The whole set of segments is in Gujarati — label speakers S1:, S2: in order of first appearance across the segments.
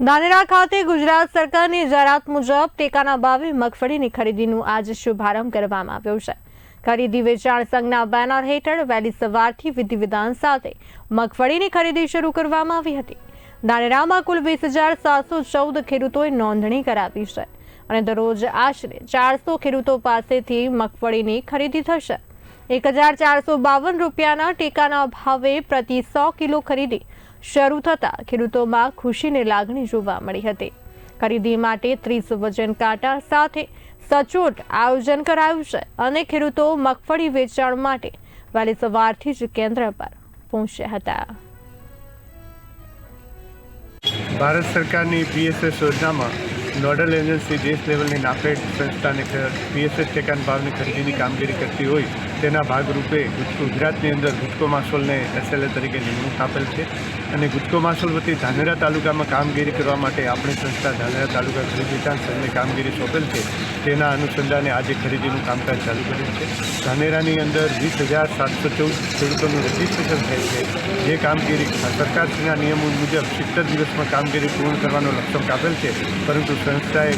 S1: ધાનેરા ખાતે ગુજરાત સરકારની જાહેરાત મુજબ ટેકાના ભાવે મગફળીની ખરીદીનું આજે શુભારંભ કરવામાં આવ્યો છે। ખરીદી વેચાણ સંઘના બેનર હેઠળ વહેલી સવારથી વિધિ વિધાન સાથે મગફળીની ખરીદી શરૂ કરવામાં આવી હતી। ધાનેરામાં કુલ 20,714 ખેડૂતોએ નોંધણી કરાવી છે અને દરરોજ આશરે 400 ખેડૂતો પાસેથી મગફળીની ખરીદી થશે। 1,452 રૂપિયાના ટેકાના ભાવે પ્રતિ 100 કિલો ખરીદી શરૂ થતા ખેડૂતોમાં ખુશીની લાગણી જોવા મળી હતી। ખરીદી માટે 30 વજન કાંટા સાથે સચોટ આયોજન કરાયું છે અને ખેડૂતો મગફળી વેચાણ માટે વહેલી સવારથી જ કેન્દ્ર પર પહોંચ્યા હતા।
S2: ભારત સરકારની પીએસએસ યોજનામાં નોડલ એજન્સી દેશ લેવલની નાફેડ સંસ્થાને પીએસએસ ટેકાના ભાવની ખરીદીની કામગીરી કરતી હોય તેના ભાગરૂપે ગુજરાતની અંદર ગુજકો માસોલને એસએલએ તરીકે નિમણૂક આપેલ છે અને ગુજકો માસોલ વતી ધાનેરા તાલુકામાં કામગીરી કરવા માટે આપણી સંસ્થા ધાનેરા તાલુકા ખરીદી વેચાણ સંઘને કામગીરી સોંપેલ છે। તેના અનુસંધાને આજે ખરીદીનું કામકાજ ચાલુ કર્યું છે। ધાનેરાની અંદર 20,714 ખેડૂતોનું રજીસ્ટ્રેશન થયેલ છે। જે કામગીરી સરકારશ્રીના નિયમો મુજબ 70 દિવસમાં કામગીરી પૂર્ણ કરવાનો લક્ષ્યાંક આપેલ છે, પરંતુ સંસ્થાએ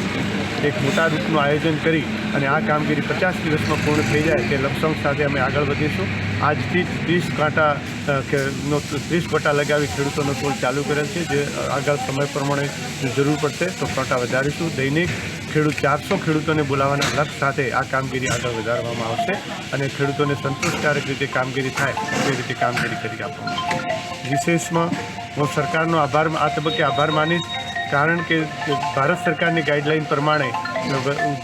S2: એક મોટા રૂપનું આયોજન કરી અને આ કામગીરી 50 દિવસમાં પૂર્ણ થઈ જાય તે લક્ષ્યાંક સાથે અમે આગળ વધીશું। આજથી જ 30 કોટા લગાવી ખેડૂતોનો કોલ ચાલુ કરેલ છે, જે આગળ સમય પ્રમાણે જરૂર પડશે તો કોટા વધારીશું। દૈનિક 400 ખેડૂતોને બોલાવવાના લક્ષ્ય સાથે આ કામગીરી આગળ વધારવામાં આવશે અને ખેડૂતોને સંતોષકારક રીતે કામગીરી થાય તે રીતે કામગીરી કરી આપવામાં આવશે। વિશેષમાં હું સરકારનો આ તબક્કે આભાર માનીશ, કારણ કે ભારત સરકારની ગાઈડલાઈન પ્રમાણે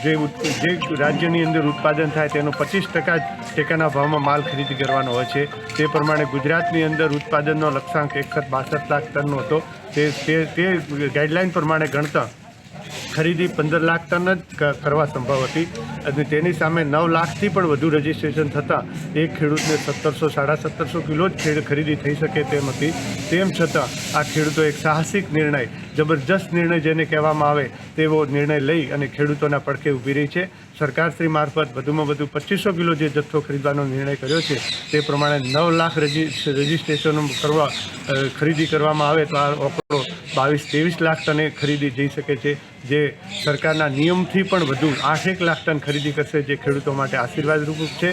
S2: જે રાજ્યની અંદર ઉત્પાદન થાય તેનો 25% જ ટેકાના ભાવમાં માલ ખરીદી કરવાનો હોય છે। તે પ્રમાણે ગુજરાતની અંદર ઉત્પાદનનો લક્ષ્યાંક 61-62 લાખ ટનનો હતો। તે ગાઈડલાઈન પ્રમાણે ગણતા ખરીદી 15 લાખ ટન જ કરવા સંભવ હતી અને તેની સામે 9 લાખથી પણ વધુ રજીસ્ટ્રેશન થતાં એક ખેડૂતને 1700-1750 કિલો જ ખરીદી થઈ શકે તેમ હતી। તેમ છતાં આ ખેડૂતો એક સાહસિક નિર્ણય, જબરજસ્ત નિર્ણય જેને કહેવામાં આવે તેવો નિર્ણય લઈ અને ખેડૂતોના પડખે ઊભી રહી છે। સરકારશ્રી મારફત વધુમાં વધુ 2500 કિલો જે જથ્થો ખરીદવાનો નિર્ણય કર્યો છે તે પ્રમાણે 9 લાખ રજીસ્ટ્રેશનો ખરીદી કરવામાં આવે તો આ આંકડો 22-23 લાખ ટને ખરીદી જઈ શકે છે, જે સરકારના નિયમથી પણ વધુ 8 લાખ ટન ખરીદી કરશે, જે ખેડૂતો માટે આશીર્વાદરૂપ છે।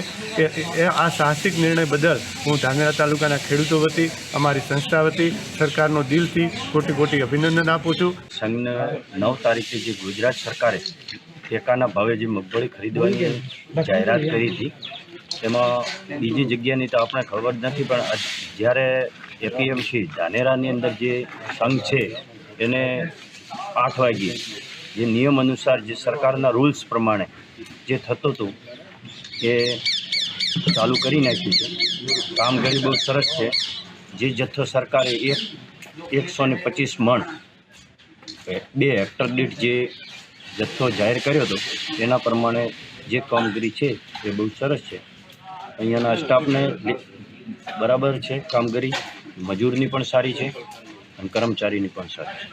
S2: આ સાહસિક નિર્ણય બદલ હું ધાનેરા તાલુકાના ખેડૂતો વતી, અમારી સંસ્થા વતી સરકારનો દિલથી કોટી અભિનંદન આપું છું।
S3: સંઘને 9 તારીખે જે ગુજરાત સરકારે ટેકાના ભાવે જે મગફળી ખરીદવાની જાહેરાત કરી હતી તેમાં બીજી જગ્યાની તો આપણે ખબર નથી, પણ જ્યારે એપીએમસી ધાનેરાની અંદર જે સંઘ છે એને 8 વાગ્યે જે નિયમ અનુસાર જે સરકારના રૂલ્સ પ્રમાણે જે થતું હતું એ ચાલુ કરી નાખ્યું છે। કામગીરી બહુ સરસ છે। જે જથ્થો સરકારે 125 મણ 2 હેક્ટર દીઠ જે જથ્થો જાહેર કર્યો હતો તેના પ્રમાણે જે કામગીરી છે એ બહુ સરસ છે। અહીંયાના સ્ટાફને બરાબર છે કામગીરી, મજૂરની પણ સારી છે અને કર્મચારીની પણ સારી છે।